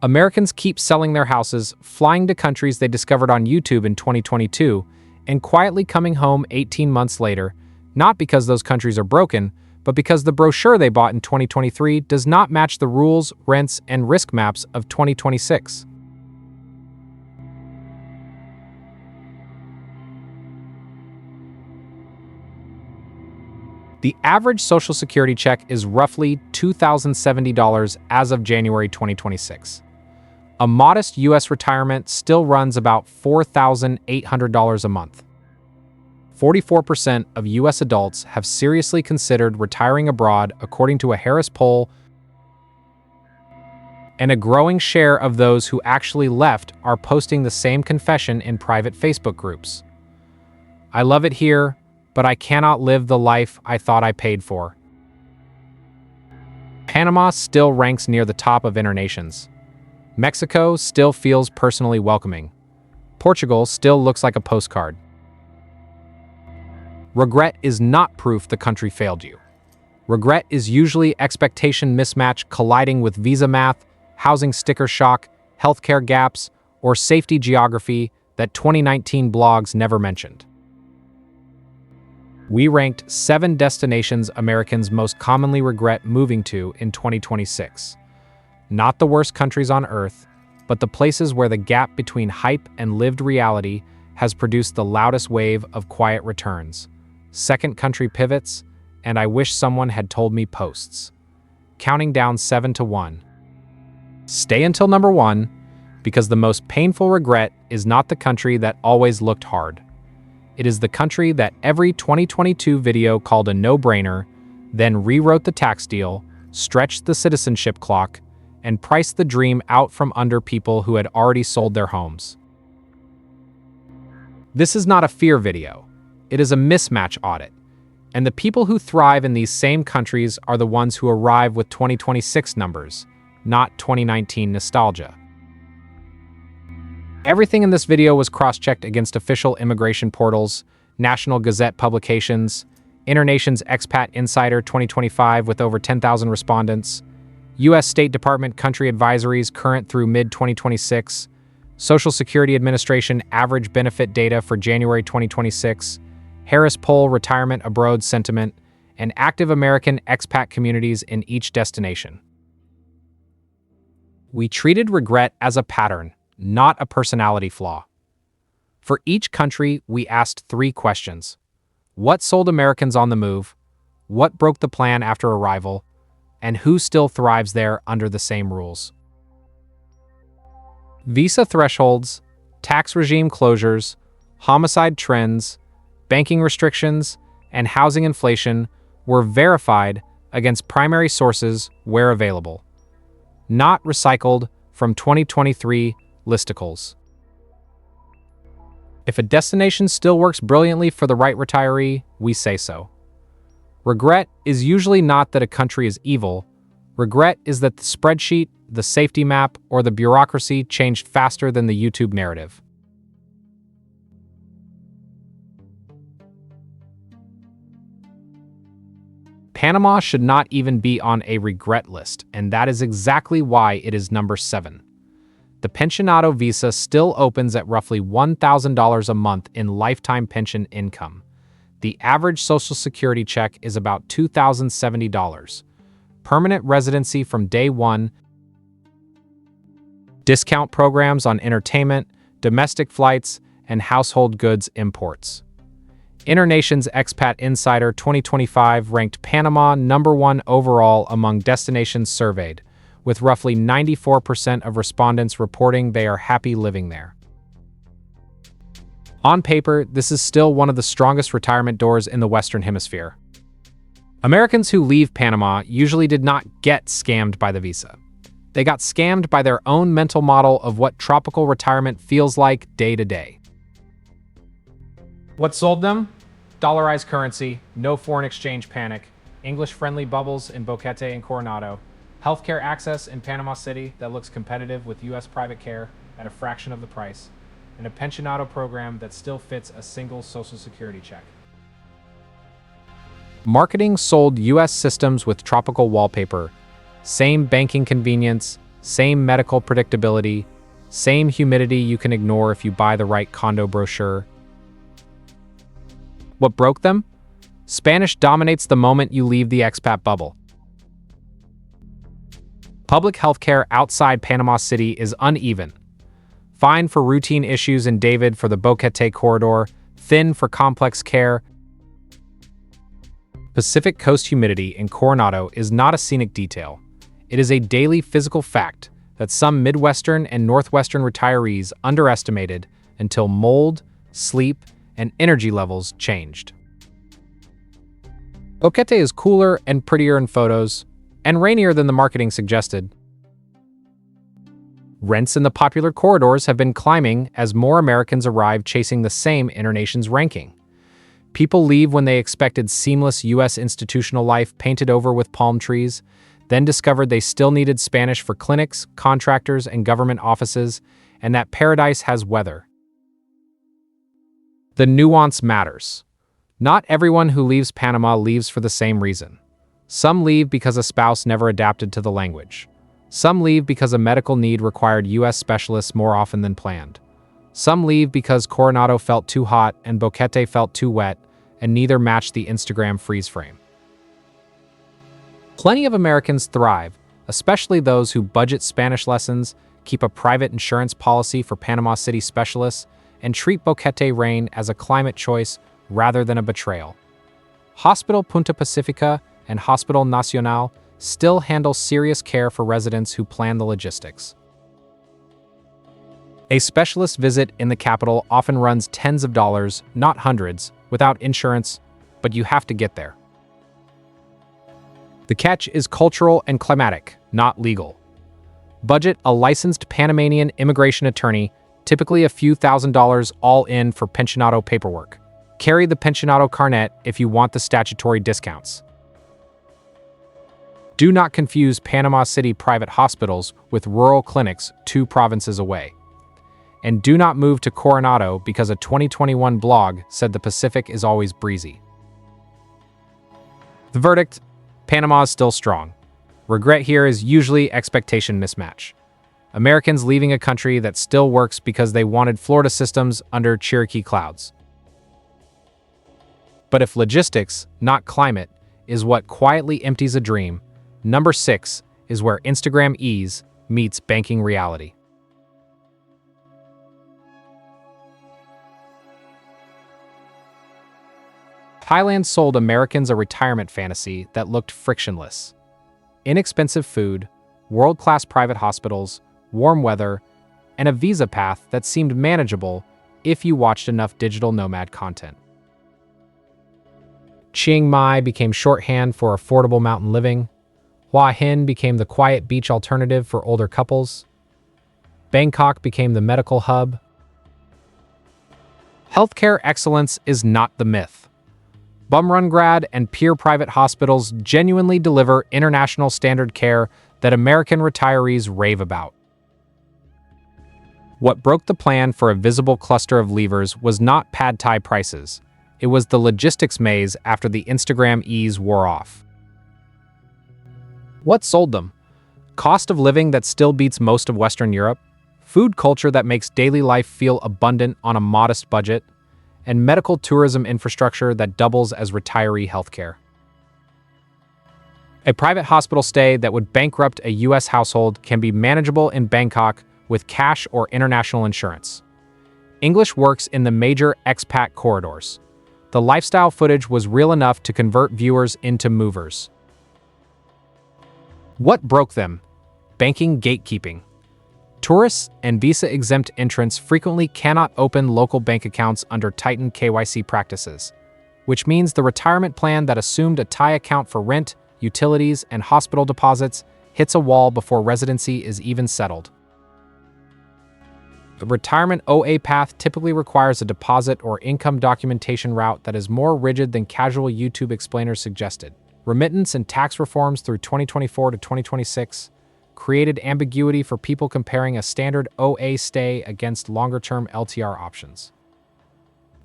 Americans keep selling their houses, flying to countries they discovered on YouTube in 2022, and quietly coming home 18 months later, not because those countries are broken, but because the brochure they bought in 2023 does not match the rules, rents, and risk maps of 2026. The average Social Security check is roughly $2,070 as of January 2026. A modest U.S. retirement still runs about $4,800 a month. 44% of U.S. adults have seriously considered retiring abroad, according to a Harris poll, and a growing share of those who actually left are posting the same confession in private Facebook groups. I love it here, but I cannot live the life I thought I paid for. Panama still ranks near the top of InterNations. Mexico still feels personally welcoming. Portugal still looks like a postcard. Regret is not proof the country failed you. Regret is usually expectation mismatch colliding with visa math, housing sticker shock, healthcare gaps, or safety geography that 2019 blogs never mentioned. We ranked 7 destinations Americans most commonly regret moving to in 2026. Not the worst countries on Earth, but the places where the gap between hype and lived reality has produced the loudest wave of quiet returns, second country pivots, and I wish someone had told me posts. Counting down 7 to 1. Stay until number 1, because the most painful regret is not the country that always looked hard. It is the country that every 2022 video called a no-brainer, then rewrote the tax deal, stretched the citizenship clock, and priced the dream out from under people who had already sold their homes. This is not a fear video. It is a mismatch audit. And the people who thrive in these same countries are the ones who arrive with 2026 numbers, not 2019 nostalgia. Everything in this video was cross-checked against official immigration portals, National Gazette publications, InterNations Expat Insider 2025 with over 10,000 respondents, U.S. State Department country advisories current through mid-2026, Social Security Administration average benefit data for January 2026, Harris poll retirement abroad sentiment, and active American expat communities in each destination. We treated regret as a pattern, not a personality flaw. For each country, we asked 3 questions. What sold Americans on the move? What broke the plan after arrival? And who still thrives there under the same rules? Visa thresholds, tax regime closures, homicide trends, banking restrictions, and housing inflation were verified against primary sources where available, not recycled from 2023 listicles. If a destination still works brilliantly for the right retiree, we say so. Regret is usually not that a country is evil. Regret is that the spreadsheet, the safety map, or the bureaucracy changed faster than the YouTube narrative. Panama should not even be on a regret list, and that is exactly why it is number 7. The pensionado visa still opens at roughly $1,000 a month in lifetime pension income. The average Social Security check is about $2,070. Permanent residency from day 1. Discount programs on entertainment, domestic flights, and household goods imports. InterNations Expat Insider 2025 ranked Panama number 1 overall among destinations surveyed, with roughly 94% of respondents reporting they are happy living there. On paper, this is still one of the strongest retirement doors in the Western Hemisphere. Americans who leave Panama usually did not get scammed by the visa. They got scammed by their own mental model of what tropical retirement feels like day to day. What sold them? Dollarized currency, no foreign exchange panic, English-friendly bubbles in Boquete and Coronado, healthcare access in Panama City that looks competitive with U.S. private care at a fraction of the price, and a pensionado program that still fits a single Social Security check. Marketing sold U.S. systems with tropical wallpaper, same banking convenience, same medical predictability, same humidity you can ignore if you buy the right condo brochure. What broke them? Spanish dominates the moment you leave the expat bubble. Public healthcare outside Panama City is uneven. Fine for routine issues in David for the Boquete corridor, thin for complex care. Pacific Coast humidity in Coronado is not a scenic detail. It is a daily physical fact that some Midwestern and Northwestern retirees underestimated until mold, sleep, and energy levels changed. Boquete is cooler and prettier in photos, and rainier than the marketing suggested. Rents in the popular corridors have been climbing as more Americans arrive chasing the same InterNations ranking. People leave when they expected seamless U.S. institutional life painted over with palm trees, then discovered they still needed Spanish for clinics, contractors, and government offices, and that paradise has weather. The nuance matters. Not everyone who leaves Panama leaves for the same reason. Some leave because a spouse never adapted to the language. Some leave because a medical need required U.S. specialists more often than planned. Some leave because Coronado felt too hot and Boquete felt too wet, and neither matched the Instagram freeze frame. Plenty of Americans thrive, especially those who budget Spanish lessons, keep a private insurance policy for Panama City specialists, and treat Boquete rain as a climate choice rather than a betrayal. Hospital Punta Pacifica and Hospital Nacional still handle serious care for residents who plan the logistics. A specialist visit in the capital often runs tens of dollars, not hundreds, without insurance, but you have to get there. The catch is cultural and climatic, not legal. Budget a licensed Panamanian immigration attorney, typically a few $1,000s all in for pensionado paperwork. Carry the pensionado carnet if you want the statutory discounts. Do not confuse Panama City private hospitals with rural clinics 2 provinces away. And do not move to Coronado because a 2021 blog said the Pacific is always breezy. The verdict: Panama is still strong. Regret here is usually expectation mismatch. Americans leaving a country that still works because they wanted Florida systems under Cherokee clouds. But if logistics, not climate, is what quietly empties a dream, number 6 is where Instagram ease meets banking reality. Thailand sold Americans a retirement fantasy that looked frictionless. Inexpensive food, world-class private hospitals, warm weather, and a visa path that seemed manageable if you watched enough digital nomad content. Chiang Mai became shorthand for affordable mountain living. Hua Hin became the quiet beach alternative for older couples. Bangkok became the medical hub. Healthcare excellence is not the myth. Bumrungrad and peer private hospitals genuinely deliver international standard care that American retirees rave about. What broke the plan for a visible cluster of leavers was not pad thai prices. It was the logistics maze after the Instagram ease wore off. What sold them? Cost of living that still beats most of Western Europe, food culture that makes daily life feel abundant on a modest budget, and medical tourism infrastructure that doubles as retiree healthcare. A private hospital stay that would bankrupt a U.S. household can be manageable in Bangkok with cash or international insurance. English works in the major expat corridors. The lifestyle footage was real enough to convert viewers into movers. What broke them? Banking gatekeeping. Tourists and visa-exempt entrants frequently cannot open local bank accounts under tightened KYC practices, which means the retirement plan that assumed a Thai account for rent, utilities, and hospital deposits hits a wall before residency is even settled. The retirement OA path typically requires a deposit or income documentation route that is more rigid than casual YouTube explainers suggested. Remittance and tax reforms through 2024 to 2026 created ambiguity for people comparing a standard OA stay against longer-term LTR options.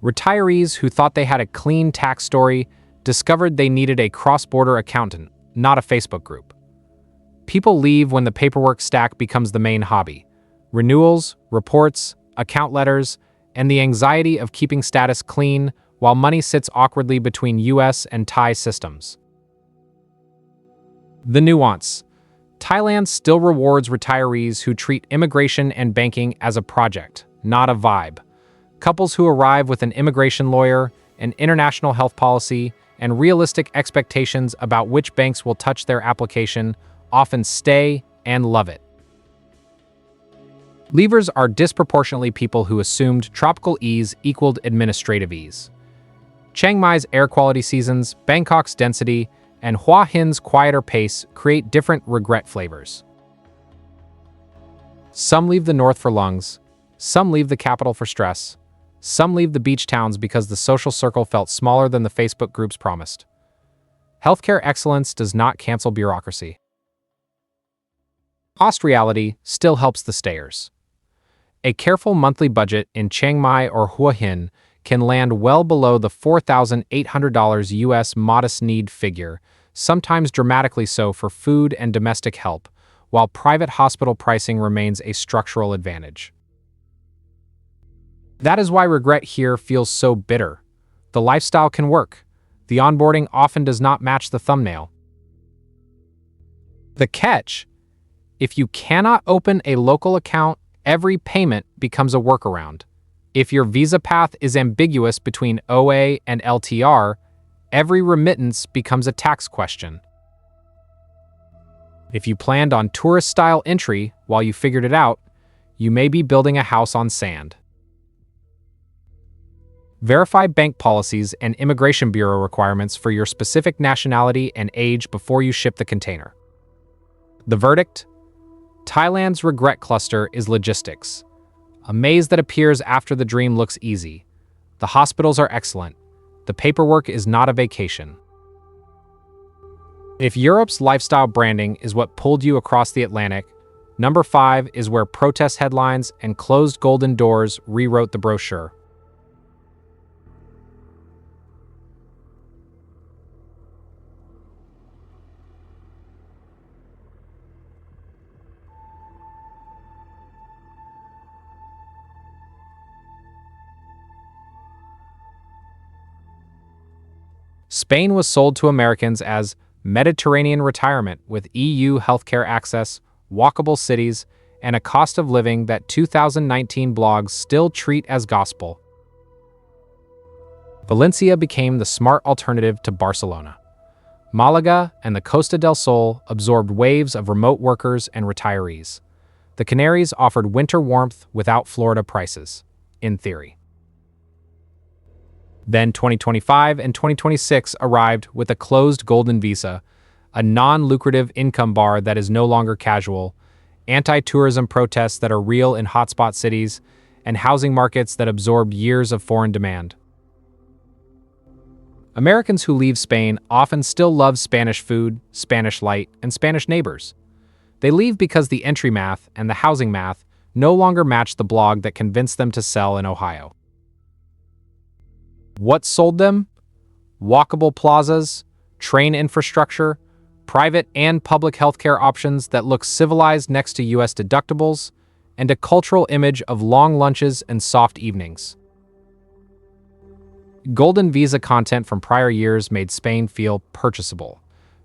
Retirees who thought they had a clean tax story discovered they needed a cross-border accountant, not a Facebook group. People leave when the paperwork stack becomes the main hobby. Renewals, reports, account letters, and the anxiety of keeping status clean while money sits awkwardly between US and Thai systems. The nuance. Thailand still rewards retirees who treat immigration and banking as a project, not a vibe. Couples who arrive with an immigration lawyer, an international health policy, and realistic expectations about which banks will touch their application often stay and love it. Leavers are disproportionately people who assumed tropical ease equaled administrative ease. Chiang Mai's air quality seasons, Bangkok's density, and Hua Hin's quieter pace create different regret flavors. Some leave the north for lungs, some leave the capital for stress, some leave the beach towns because the social circle felt smaller than the Facebook groups promised. Healthcare excellence does not cancel bureaucracy. Austerality still helps the stayers. A careful monthly budget in Chiang Mai or Hua Hin can land well below the $4,800 US modest need figure, sometimes dramatically so for food and domestic help, while private hospital pricing remains a structural advantage. That is why regret here feels so bitter. The lifestyle can work. The onboarding often does not match the thumbnail. The catch: if you cannot open a local account, every payment becomes a workaround. If your visa path is ambiguous between OA and LTR, every remittance becomes a tax question. If you planned on tourist-style entry while you figured it out, you may be building a house on sand. Verify bank policies and immigration bureau requirements for your specific nationality and age before you ship the container. The verdict? Thailand's regret cluster is logistics. A maze that appears after the dream looks easy. The hospitals are excellent. The paperwork is not a vacation. If Europe's lifestyle branding is what pulled you across the Atlantic, number 5 is where protest headlines and closed golden doors rewrote the brochure. Spain was sold to Americans as Mediterranean retirement with EU healthcare access, walkable cities, and a cost of living that 2019 blogs still treat as gospel. Valencia became the smart alternative to Barcelona. Málaga and the Costa del Sol absorbed waves of remote workers and retirees. The Canaries offered winter warmth without Florida prices, in theory. Then 2025 and 2026 arrived with a closed golden visa, a non-lucrative income bar that is no longer casual, anti-tourism protests that are real in hotspot cities, and housing markets that absorbed years of foreign demand. Americans who leave Spain often still love Spanish food, Spanish light, and Spanish neighbors. They leave because the entry math and the housing math no longer match the blog that convinced them to sell in Ohio. What sold them? Walkable plazas, train infrastructure, private and public healthcare options that look civilized next to US deductibles, and a cultural image of long lunches and soft evenings. Golden visa content from prior years made Spain feel purchasable.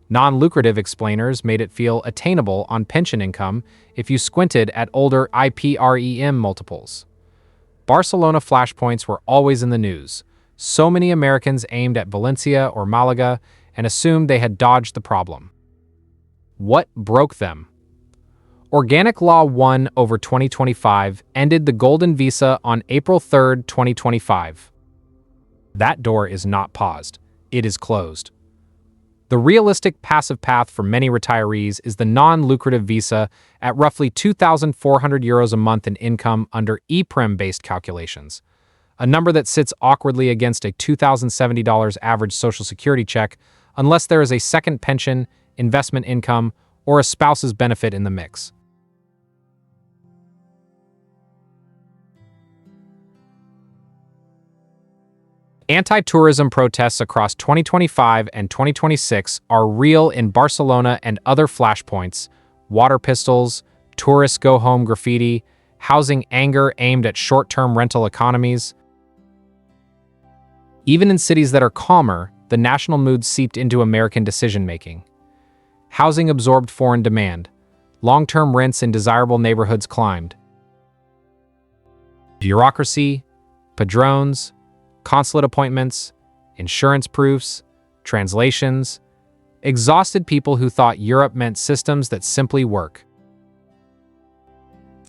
Non-lucrative explainers made it feel attainable on pension income if you squinted at older IPREM multiples. Barcelona flashpoints were always in the news. So many Americans aimed at Valencia or Málaga and assumed they had dodged the problem. What broke them? Organic Law 1 over 2025 ended the golden visa on April 3, 2025. That door is not paused. It is closed. The realistic passive path for many retirees is the non-lucrative visa at roughly €2,400 a month in income under EPREM-based calculations, a number that sits awkwardly against a $2,070 average Social Security check unless there is a second pension, investment income, or a spouse's benefit in the mix. Anti-tourism protests across 2025 and 2026 are real in Barcelona and other flashpoints, water pistols, tourists go home graffiti, housing anger aimed at short-term rental economies. Even in cities that are calmer, the national mood seeped into American decision-making. Housing absorbed foreign demand. Long-term rents in desirable neighborhoods climbed. Bureaucracy, padrones, consulate appointments, insurance proofs, translations, exhausted people who thought Europe meant systems that simply work.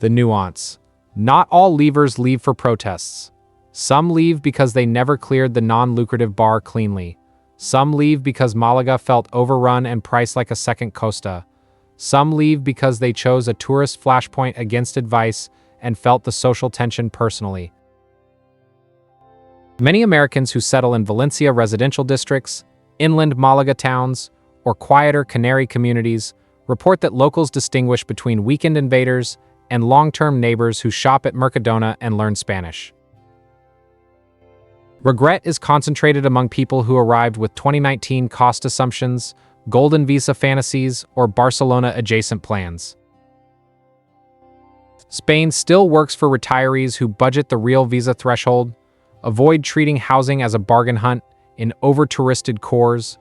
The nuance. Not all leavers leave for protests. Some leave because they never cleared the non-lucrative bar cleanly. Some leave because Málaga felt overrun and priced like a second Costa. Some leave because they chose a tourist flashpoint against advice and felt the social tension personally. Many Americans who settle in Valencia residential districts, inland Málaga towns, or quieter Canary communities report that locals distinguish between weekend invaders and long-term neighbors who shop at Mercadona and learn Spanish. Regret is concentrated among people who arrived with 2019 cost assumptions, golden visa fantasies, or Barcelona-adjacent plans. Spain still works for retirees who budget the real visa threshold, avoid treating housing as a bargain hunt in over-touristed cores,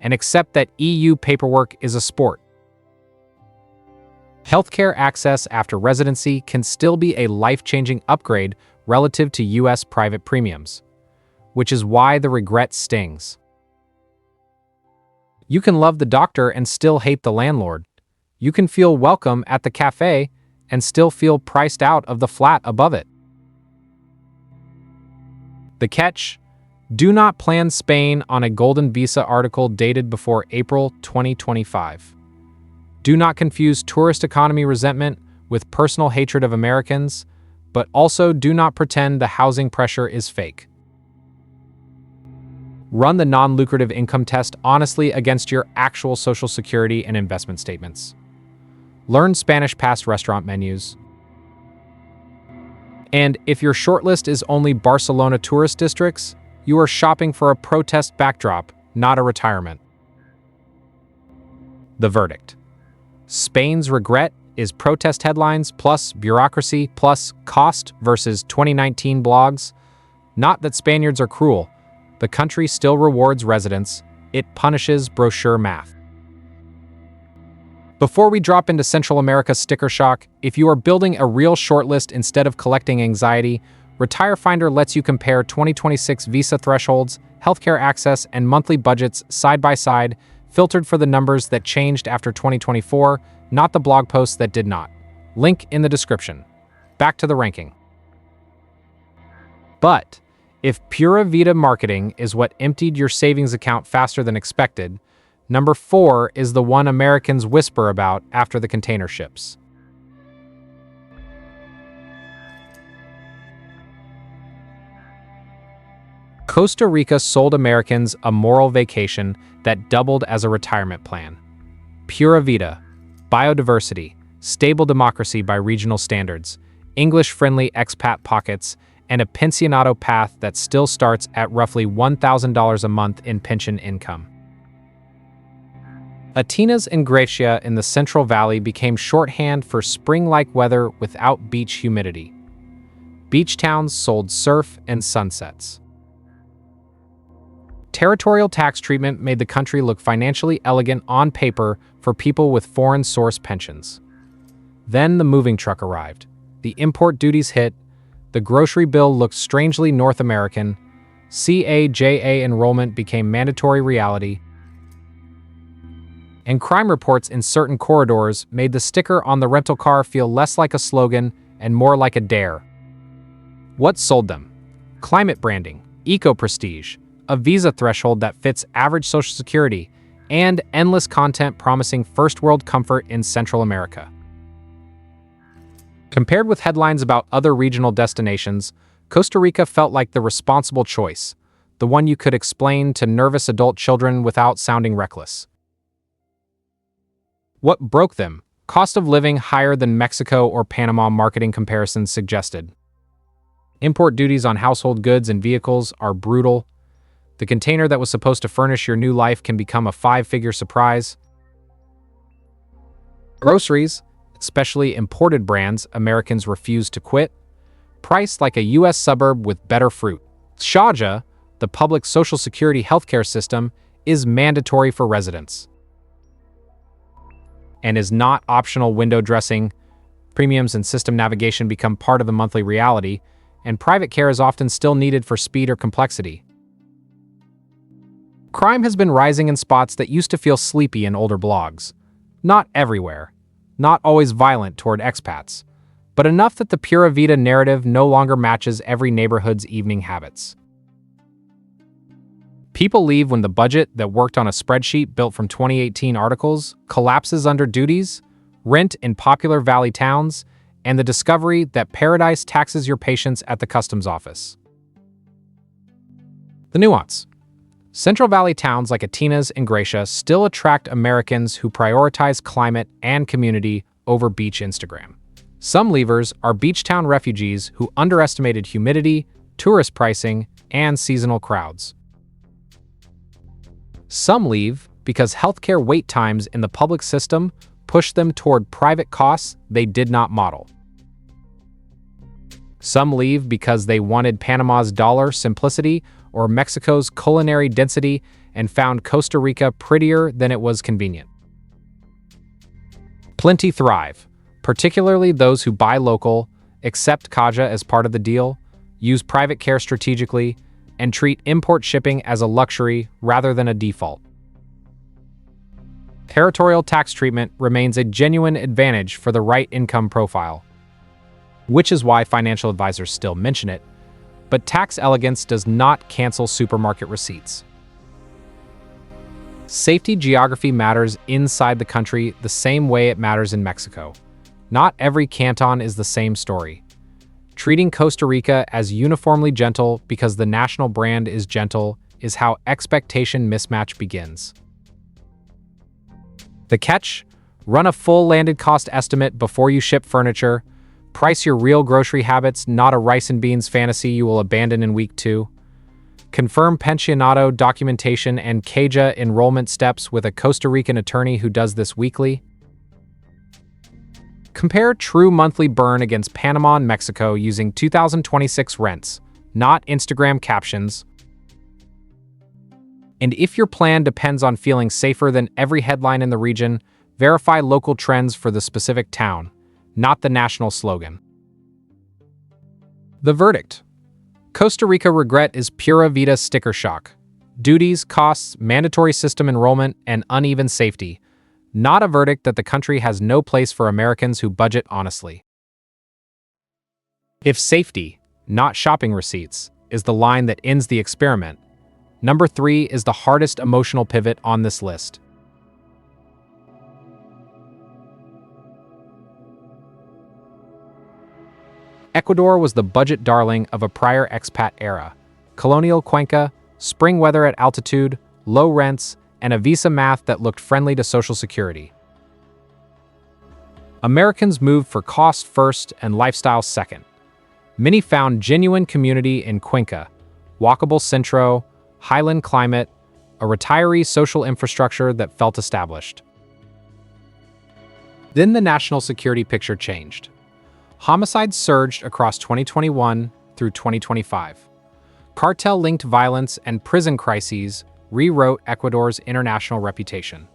and accept that EU paperwork is a sport. Healthcare access after residency can still be a life-changing upgrade relative to US private premiums, which is why the regret stings. You can love the doctor and still hate the landlord. You can feel welcome at the cafe and still feel priced out of the flat above it. The catch: do not plan Spain on a golden visa article dated before April 2025. Do not confuse tourist economy resentment with personal hatred of Americans, but also do not pretend the housing pressure is fake. Run the non-lucrative income test honestly against your actual Social Security and investment statements. Learn Spanish past restaurant menus. And if your shortlist is only Barcelona tourist districts, you are shopping for a protest backdrop, not a retirement. The verdict. Spain's regret is protest headlines plus bureaucracy plus cost versus 2019 blogs. Not that Spaniards are cruel. The country still rewards residents. It punishes brochure math. Before we drop into Central America's sticker shock, if you are building a real shortlist instead of collecting anxiety, Retire Finder lets you compare 2026 visa thresholds, healthcare access, and monthly budgets side by side, filtered for the numbers that changed after 2024, not the blog posts that did not. Link in the description. Back to the ranking. But if Pura Vida marketing is what emptied your savings account faster than expected, number 4 is the one Americans whisper about after the container ships. Costa Rica sold Americans a moral vacation that doubled as a retirement plan. Pura Vida, biodiversity, stable democracy by regional standards, English-friendly expat pockets, and a pensionado path that still starts at roughly $1,000 a month in pension income. Atenas and Grecia in the Central Valley became shorthand for spring-like weather without beach humidity. Beach towns sold surf and sunsets. Territorial tax treatment made the country look financially elegant on paper for people with foreign source pensions. Then the moving truck arrived. The import duties hit. The grocery bill looked strangely North American. CAJA enrollment became mandatory reality. And crime reports in certain corridors made the sticker on the rental car feel less like a slogan and more like a dare. What sold them? Climate branding, eco-prestige, a visa threshold that fits average Social Security, and endless content promising first-world comfort in Central America. Compared with headlines about other regional destinations, Costa Rica felt like the responsible choice, the one you could explain to nervous adult children without sounding reckless. What broke them? Cost of living higher than Mexico or Panama marketing comparisons suggested. Import duties on household goods and vehicles are brutal. The container that was supposed to furnish your new life can become a 5-figure surprise. Groceries, especially imported brands Americans refuse to quit, priced like a U.S. suburb with better fruit. Sharjah, the public social security healthcare system, is mandatory for residents and is not optional. Window dressing, premiums, and system navigation become part of the monthly reality, and private care is often still needed for speed or complexity. Crime has been rising in spots that used to feel sleepy in older blogs. Not everywhere, not always violent toward expats, but enough that the Pura Vida narrative no longer matches every neighborhood's evening habits. People leave when the budget that worked on a spreadsheet built from 2018 articles collapses under duties, rent in popular valley towns, and the discovery that paradise taxes your patience at the customs office. The nuance. Central Valley towns like Atenas and Grecia still attract Americans who prioritize climate and community over beach Instagram. Some leavers are beach town refugees who underestimated humidity, tourist pricing, and seasonal crowds. Some leave because healthcare wait times in the public system push them toward private costs they did not model. Some leave because they wanted Panama's dollar simplicity or Mexico's culinary density and found Costa Rica prettier than it was convenient. Plenty thrive, particularly those who buy local, accept kaja as part of the deal, use private care strategically, and treat import shipping as a luxury rather than a default. Territorial tax treatment remains a genuine advantage for the right income profile, which is why financial advisors still mention it, but tax elegance does not cancel supermarket receipts. Safety geography matters inside the country the same way it matters in Mexico. Not every canton is the same story. Treating Costa Rica as uniformly gentle because the national brand is gentle is how expectation mismatch begins. The catch? Run a full landed cost estimate before you ship furniture. Price your real grocery habits, not a rice and beans fantasy you will abandon in week 2. Confirm pensionado documentation and CAJA enrollment steps with a Costa Rican attorney who does this weekly. Compare true monthly burn against Panama and Mexico using 2026 rents, not Instagram captions. And if your plan depends on feeling safer than every headline in the region, verify local trends for the specific town, not the national slogan. The verdict. Costa Rica regret is Pura Vida sticker shock. Duties, costs, mandatory system enrollment, and uneven safety. Not a verdict that the country has no place for Americans who budget honestly. If safety, not shopping receipts, is the line that ends the experiment, number 3 is the hardest emotional pivot on this list. Ecuador was the budget darling of a prior expat era. Colonial Cuenca, spring weather at altitude, low rents, and a visa math that looked friendly to Social Security. Americans moved for cost first and lifestyle second. Many found genuine community in Cuenca, walkable centro, highland climate, a retiree social infrastructure that felt established. Then the national security picture changed. Homicides surged across 2021 through 2025. Cartel-linked violence and prison crises rewrote Ecuador's international reputation.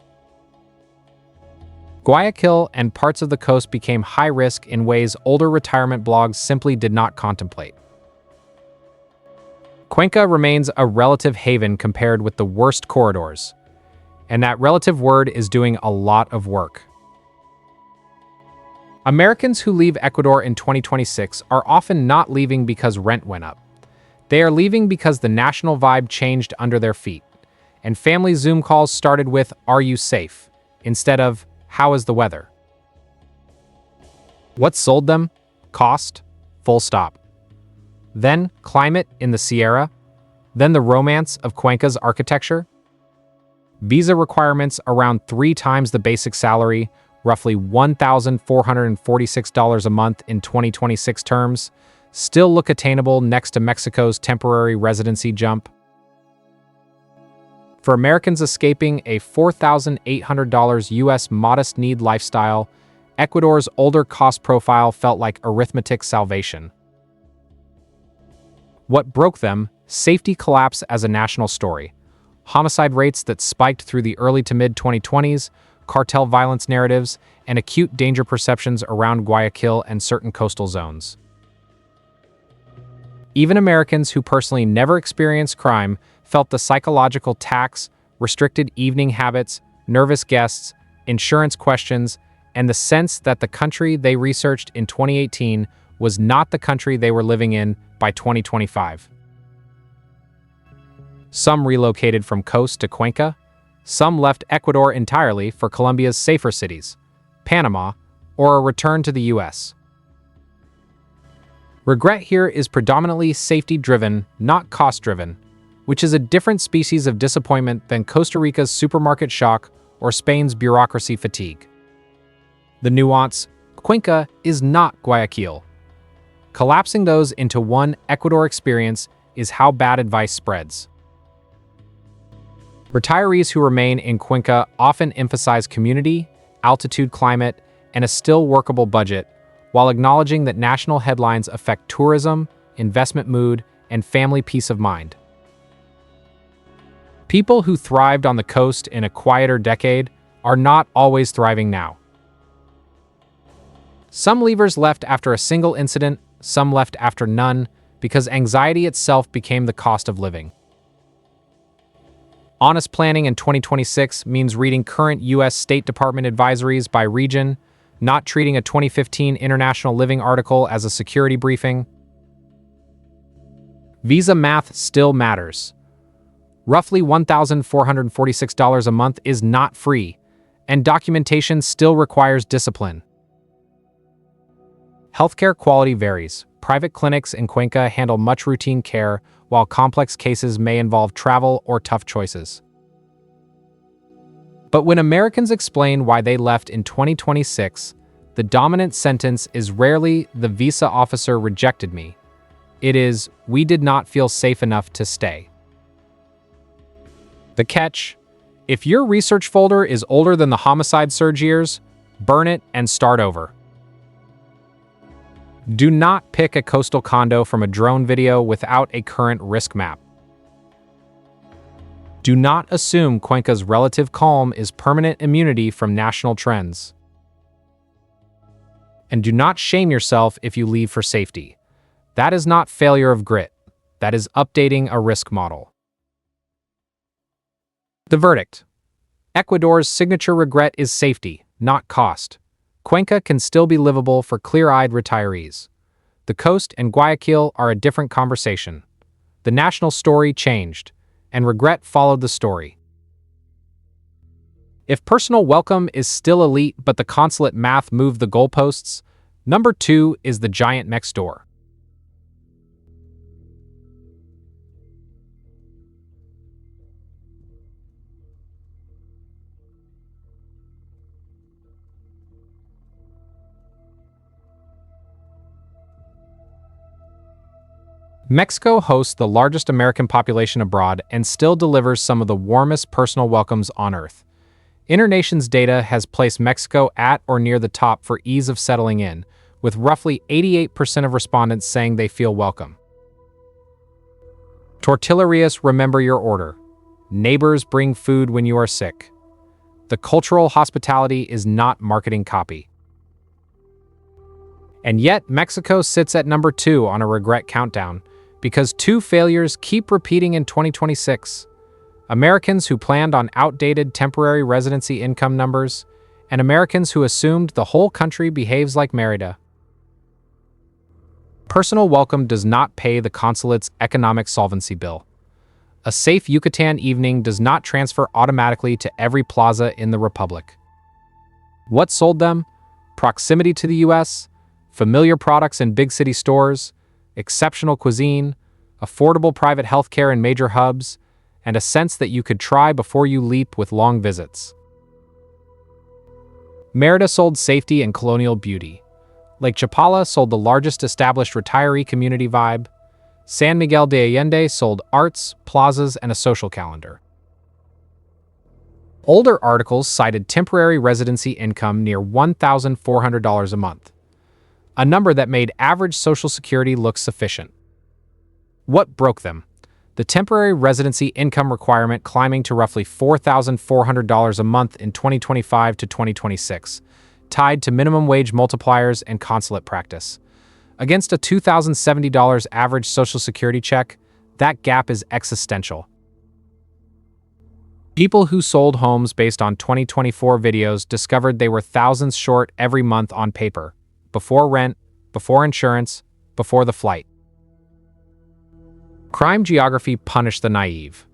Guayaquil and parts of the coast became high risk in ways older retirement blogs simply did not contemplate. Cuenca remains a relative haven compared with the worst corridors, and that relative word is doing a lot of work. Americans who leave Ecuador in 2026 are often not leaving because rent went up. They are leaving because the national vibe changed under their feet, and family Zoom calls started with, "Are you safe?" instead of, "How is the weather?" What sold them? Cost, full stop. Then climate in the Sierra, then the romance of Cuenca's architecture. Visa requirements around 3 times the basic salary, roughly $1,446 a month in 2026 terms, still look attainable next to Mexico's temporary residency jump. For Americans escaping a $4,800 US modest need lifestyle, Ecuador's older cost profile felt like arithmetic salvation. What broke them? Safety collapse as a national story. Homicide rates that spiked through the early to mid-2020s, cartel violence narratives, and acute danger perceptions around Guayaquil and certain coastal zones. Even Americans who personally never experienced crime felt the psychological tax, restricted evening habits, nervous guests, insurance questions, and the sense that the country they researched in 2018 was not the country they were living in by 2025. Some relocated from Costa to Cuenca. Some left Ecuador entirely for Colombia's safer cities, Panama, or a return to the US. Regret here is predominantly safety-driven, not cost-driven, which is a different species of disappointment than Costa Rica's supermarket shock or Spain's bureaucracy fatigue. The nuance: Cuenca is not Guayaquil. Collapsing those into one Ecuador experience is how bad advice spreads. Retirees who remain in Cuenca often emphasize community, altitude climate, and a still workable budget, while acknowledging that national headlines affect tourism, investment mood, and family peace of mind. People who thrived on the coast in a quieter decade are not always thriving now. Some leavers left after a single incident, some left after none, because anxiety itself became the cost of living. Honest planning in 2026 means reading current U.S. State Department advisories by region, not treating a 2015 International Living article as a security briefing. Visa math still matters. Roughly $1,446 a month is not free, and documentation still requires discipline. Healthcare quality varies. Private clinics in Cuenca handle much routine care, while complex cases may involve travel or tough choices. But when Americans explain why they left in 2026, the dominant sentence is rarely "the visa officer rejected me." It is, "we did not feel safe enough to stay." The catch: if your research folder is older than the homicide surge years, burn it and start over. Do not pick a coastal condo from a drone video without a current risk map. Do not assume Cuenca's relative calm is permanent immunity from national trends. And do not shame yourself if you leave for safety. That is not failure of grit. That is updating a risk model. The verdict: Ecuador's signature regret is safety, not cost. Cuenca can still be livable for clear-eyed retirees. The coast and Guayaquil are a different conversation. The national story changed, and regret followed the story. If personal welcome is still elite but the consulate math moved the goalposts, number 2 is the giant next door. Mexico hosts the largest American population abroad and still delivers some of the warmest personal welcomes on Earth. InterNations data has placed Mexico at or near the top for ease of settling in, with roughly 88% of respondents saying they feel welcome. Tortillerias remember your order. Neighbors bring food when you are sick. The cultural hospitality is not marketing copy. And yet, Mexico sits at number 2 on a regret countdown, because 2 failures keep repeating in 2026. Americans who planned on outdated temporary residency income numbers, and Americans who assumed the whole country behaves like Mérida. Personal welcome does not pay the consulate's economic solvency bill. A safe Yucatan evening does not transfer automatically to every plaza in the Republic. What sold them? Proximity to the US, familiar products in big city stores, exceptional cuisine, affordable private healthcare in major hubs, and a sense that you could try before you leap with long visits. Mérida sold safety and colonial beauty. Lake Chapala sold the largest established retiree community vibe. San Miguel de Allende sold arts, plazas, and a social calendar. Older articles cited temporary residency income near $1,400 a month, a number that made average Social Security look sufficient. What broke them? The temporary residency income requirement climbing to roughly $4,400 a month in 2025 to 2026, tied to minimum wage multipliers and consulate practice. Against a $2,070 average Social Security check, that gap is existential. People who sold homes based on 2024 videos discovered they were thousands short every month on paper, before rent, before insurance, before the flight. Crime geography punished the naive.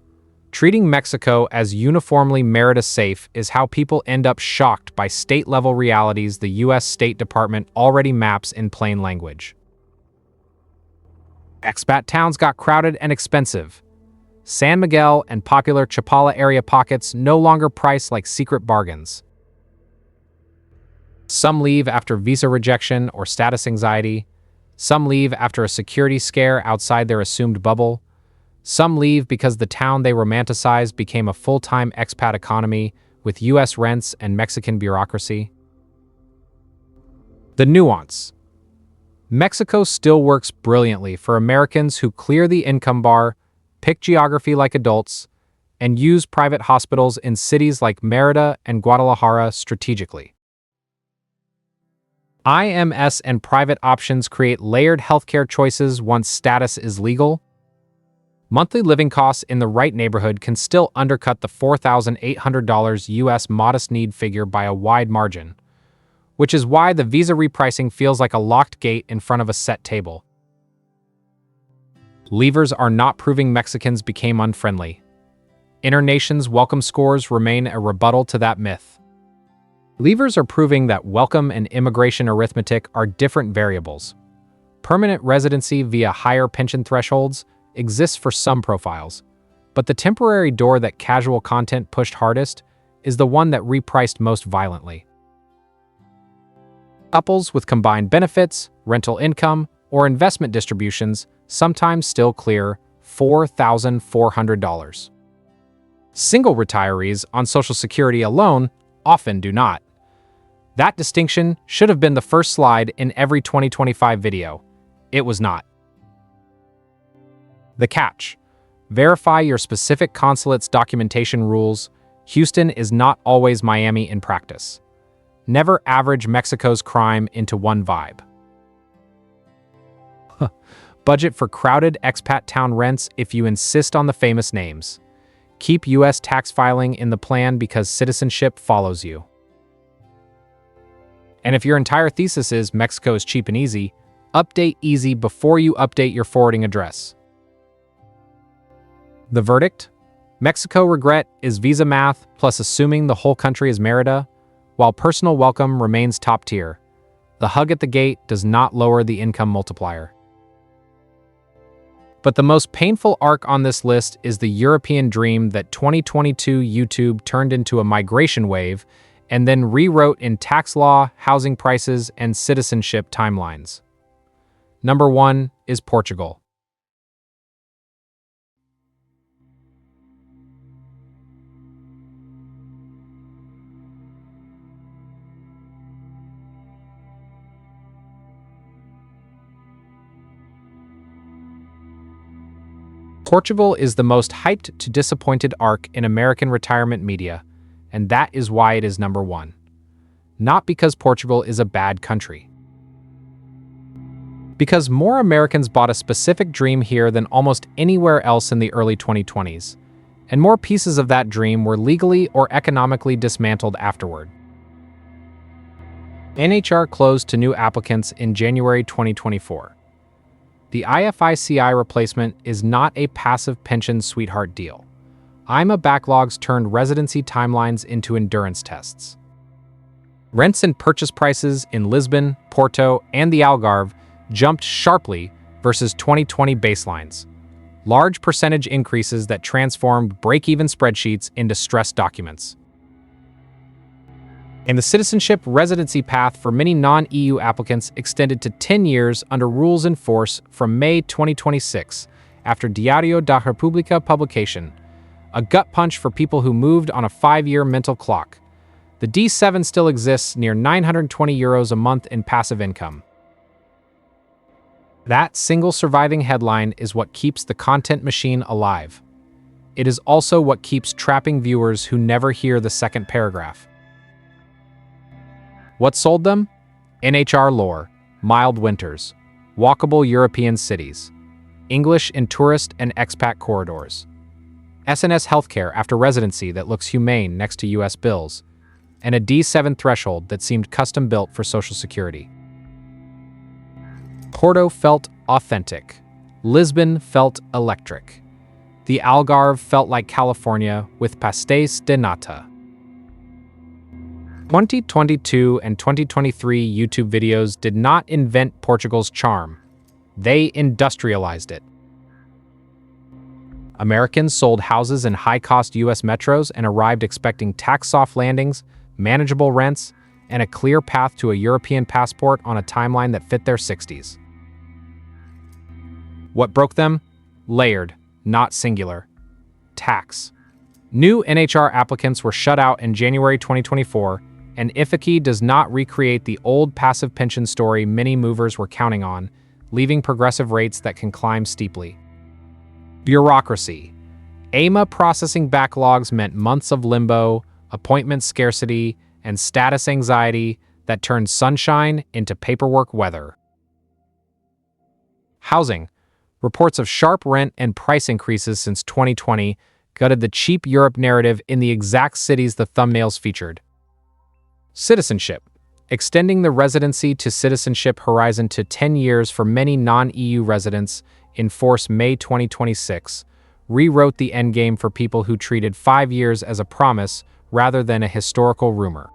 Treating Mexico as uniformly Mérida safe is how people end up shocked by state-level realities the U.S. State Department already maps in plain language. Expat towns got crowded and expensive. San Miguel and popular Chapala area pockets no longer price like secret bargains. Some leave after visa rejection or status anxiety. Some leave after a security scare outside their assumed bubble. Some leave because the town they romanticized became a full-time expat economy with U.S. rents and Mexican bureaucracy. The nuance. Mexico still works brilliantly for Americans who clear the income bar, pick geography like adults, and use private hospitals in cities like Mérida and Guadalajara strategically. IMS and private options create layered healthcare choices once status is legal. Monthly living costs in the right neighborhood can still undercut the $4,800 US modest need figure by a wide margin, which is why the visa repricing feels like a locked gate in front of a set table. Leavers are not proving Mexicans became unfriendly. InterNations welcome scores remain a rebuttal to that myth. Leavers are proving that welcome and immigration arithmetic are different variables. Permanent residency via higher pension thresholds exists for some profiles, but the temporary door that casual content pushed hardest is the one that repriced most violently. Couples with combined benefits, rental income, or investment distributions sometimes still clear $4,400. Single retirees on Social Security alone often do not. That distinction should have been the first slide in every 2025 video. It was not. The catch. Verify your specific consulate's documentation rules. Houston is not always Miami in practice. Never average Mexico's crime into one vibe. Budget for crowded expat town rents if you insist on the famous names. Keep U.S. tax filing in the plan because citizenship follows you. And if your entire thesis is Mexico is cheap and easy, update easy before you update your forwarding address. The verdict? Mexico regret is visa math plus assuming the whole country is Mérida, while personal welcome remains top tier. The hug at the gate does not lower the income multiplier. But the most painful arc on this list is the European dream that 2022 YouTube turned into a migration wave and then rewrote in tax law, housing prices, and citizenship timelines. Number 1 is Portugal. Portugal is the most hyped to disappointed arc in American retirement media, and that is why it is number 1. Not because Portugal is a bad country. Because more Americans bought a specific dream here than almost anywhere else in the early 2020s, and more pieces of that dream were legally or economically dismantled afterward. NHR closed to new applicants in January 2024. The IFICI replacement is not a passive pension sweetheart deal. IMA backlogs turned residency timelines into endurance tests. Rents and purchase prices in Lisbon, Porto, and the Algarve jumped sharply versus 2020 baselines, large percentage increases that transformed break-even spreadsheets into stressed documents. And the citizenship residency path for many non-EU applicants extended to 10 years under rules in force from May 2026 after Diario da República publication, A gut punch for people who moved on a 5-year mental clock. The D7 still exists near €920 a month in passive income. That single surviving headline is what keeps the content machine alive. It is also what keeps trapping viewers who never hear the second paragraph. What sold them? NHR lore, mild winters, walkable European cities, English in tourist and expat corridors, SNS healthcare after residency that looks humane next to US bills, and a D7 threshold that seemed custom-built for Social Security. Porto felt authentic. Lisbon felt electric. The Algarve felt like California with pastéis de nata. 2022 and 2023 YouTube videos did not invent Portugal's charm. They industrialized it. Americans sold houses in high-cost US metros and arrived expecting tax-soft landings, manageable rents, and a clear path to a European passport on a timeline that fit their 60s. What broke them? Layered, not singular. Tax. New NHR applicants were shut out in January 2024, and IFAKI does not recreate the old passive pension story many movers were counting on, leaving progressive rates that can climb steeply. Bureaucracy. AMA processing backlogs meant months of limbo, appointment scarcity, and status anxiety that turned sunshine into paperwork weather. Housing. Reports of sharp rent and price increases since 2020 gutted the cheap Europe narrative in the exact cities the thumbnails featured. Citizenship. Extending the residency to citizenship horizon to 10 years for many non-EU residents in force May 2026 rewrote the endgame for people who treated 5 years as a promise rather than a historical rumor.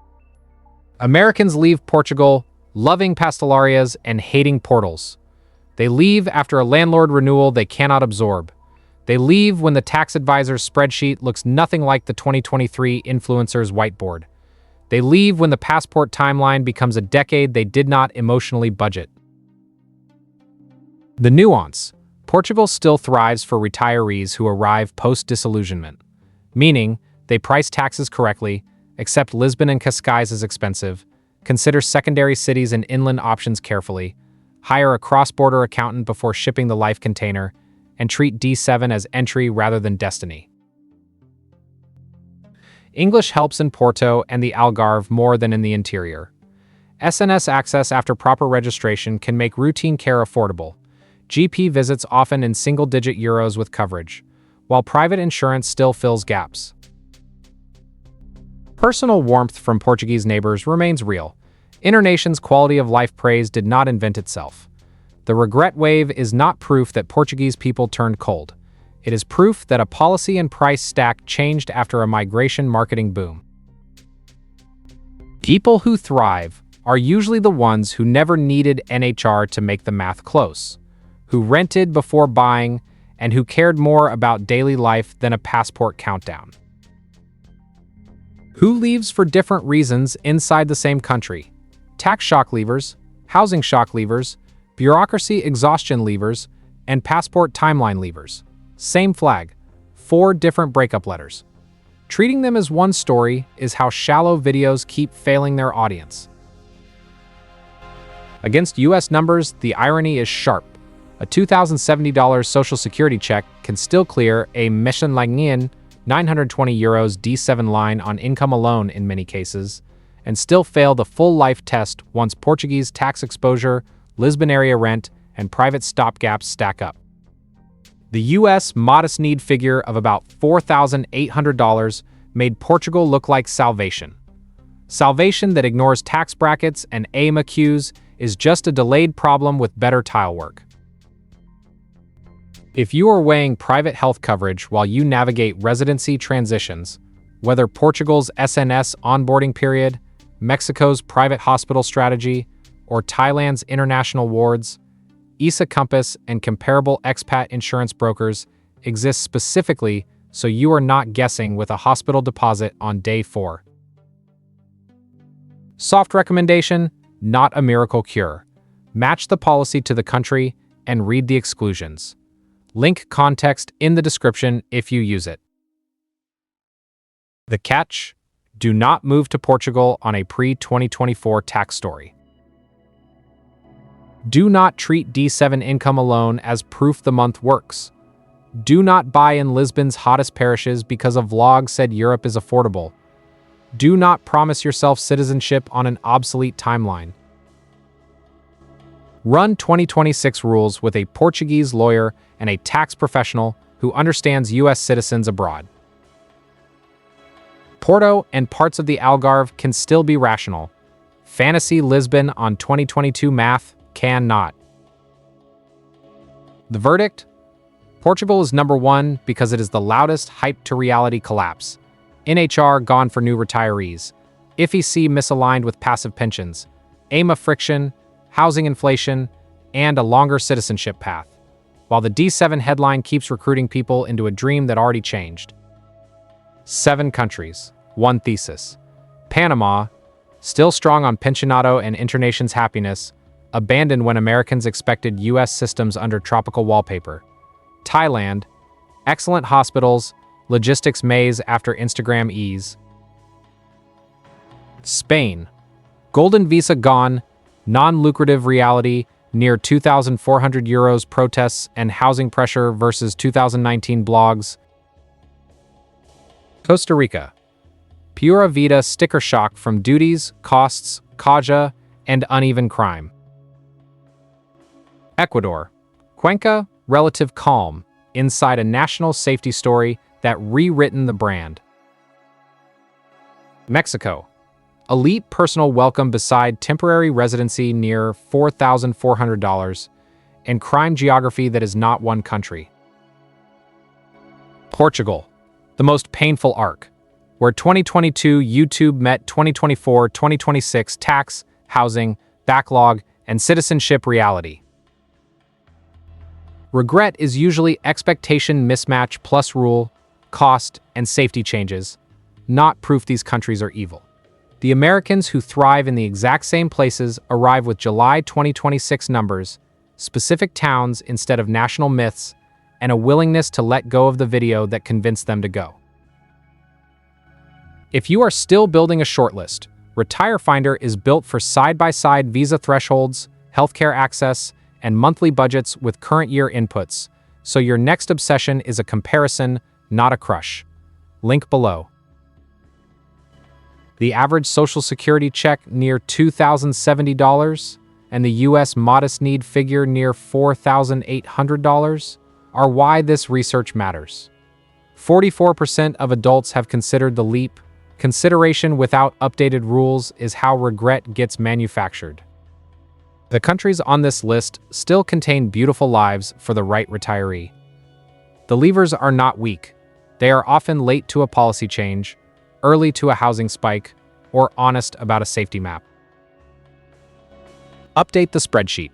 Americans leave Portugal loving pastelarias and hating portals. They leave after a landlord renewal they cannot absorb. They leave when the tax advisor's spreadsheet looks nothing like the 2023 influencer's whiteboard. They leave when the passport timeline becomes a decade they did not emotionally budget. The nuance. Portugal still thrives for retirees who arrive post-disillusionment, meaning they price taxes correctly, accept Lisbon and Cascais as expensive, consider secondary cities and inland options carefully, hire a cross-border accountant before shipping the life container, and treat D7 as entry rather than destiny. English helps in Porto and the Algarve more than in the interior. SNS access after proper registration can make routine care affordable. GP visits often in single-digit euros with coverage, while private insurance still fills gaps. Personal warmth from Portuguese neighbors remains real. InterNations quality of life praise did not invent itself. The regret wave is not proof that Portuguese people turned cold. It is proof that a policy and price stack changed after a migration marketing boom. People who thrive are usually the ones who never needed NHR to make the math close, who rented before buying, and who cared more about daily life than a passport countdown. Who leaves for different reasons inside the same country? Tax shock leavers, housing shock leavers, bureaucracy exhaustion leavers, and passport timeline leavers. Same flag, 4 different breakup letters. Treating them as one story is how shallow videos keep failing their audience. Against US numbers, the irony is sharp. A $2,070 Social Security check can still clear a mismatch €920 D7 line on income alone in many cases, and still fail the full life test once Portuguese tax exposure, Lisbon area rent, and private stopgaps stack up. The US modest need figure of about $4,800 made Portugal look like salvation. Salvation that ignores tax brackets and AMA queues is just a delayed problem with better tile work. If you are weighing private health coverage while you navigate residency transitions, whether Portugal's SNS onboarding period, Mexico's private hospital strategy, or Thailand's international wards, ISA Compass and comparable expat insurance brokers exist specifically so you are not guessing with a hospital deposit on day 4. Soft recommendation, not a miracle cure. Match the policy to the country and read the exclusions. Link context in the description if you use it. The catch? Do not move to Portugal on a pre-2024 tax story. Do not treat D7 income alone as proof the month works. Do not buy in Lisbon's hottest parishes because a vlog said Europe is affordable. Do not promise yourself citizenship on an obsolete timeline. Run 2026 rules with a Portuguese lawyer and a tax professional who understands U.S. citizens abroad. Porto and parts of the Algarve can still be rational. Fantasy Lisbon on 2022 math cannot. The verdict? Portugal is number one because it is the loudest hype-to-reality collapse. NHR gone for new retirees. IFEC misaligned with passive pensions. AMA friction, housing inflation, and a longer citizenship path. While the D7 headline keeps recruiting people into a dream that already changed. 7 countries, 1 thesis. Panama, still strong on pensionado and InterNations happiness, abandoned when Americans expected U.S. systems under tropical wallpaper. Thailand, excellent hospitals, logistics maze after Instagram ease. Spain, golden visa gone, non-lucrative reality, near 2,400 euros protests and housing pressure versus 2019 blogs. Costa Rica, Pura Vida sticker shock from duties, costs, kaja, and uneven crime. Ecuador, Cuenca, relative calm, inside a national safety story that rewritten the brand. Mexico, elite personal welcome beside temporary residency near $4,400, and crime geography that is not one country. Portugal, the most painful arc, where 2022 YouTube met 2024-2026 tax, housing, backlog, and citizenship reality. Regret is usually expectation mismatch plus rule, cost, and safety changes, not proof these countries are evil. The Americans who thrive in the exact same places arrive with July 2026 numbers, specific towns instead of national myths, and a willingness to let go of the video that convinced them to go. If you are still building a shortlist, Retire Finder is built for side-by-side visa thresholds, healthcare access, and monthly budgets with current year inputs, so your next obsession is a comparison, not a crush. Link below. The average Social Security check near $2,070 and the U.S. modest need figure near $4,800 are why this research matters. 44% of adults have considered the leap. Consideration without updated rules is how regret gets manufactured. The countries on this list still contain beautiful lives for the right retiree. The levers are not weak. They are often late to a policy change, early to a housing spike, or honest about a safety map. Update the spreadsheet.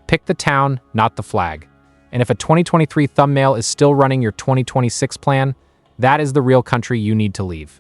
Pick the town, not the flag. And if a 2023 thumbnail is still running your 2026 plan, that is the real country you need to leave.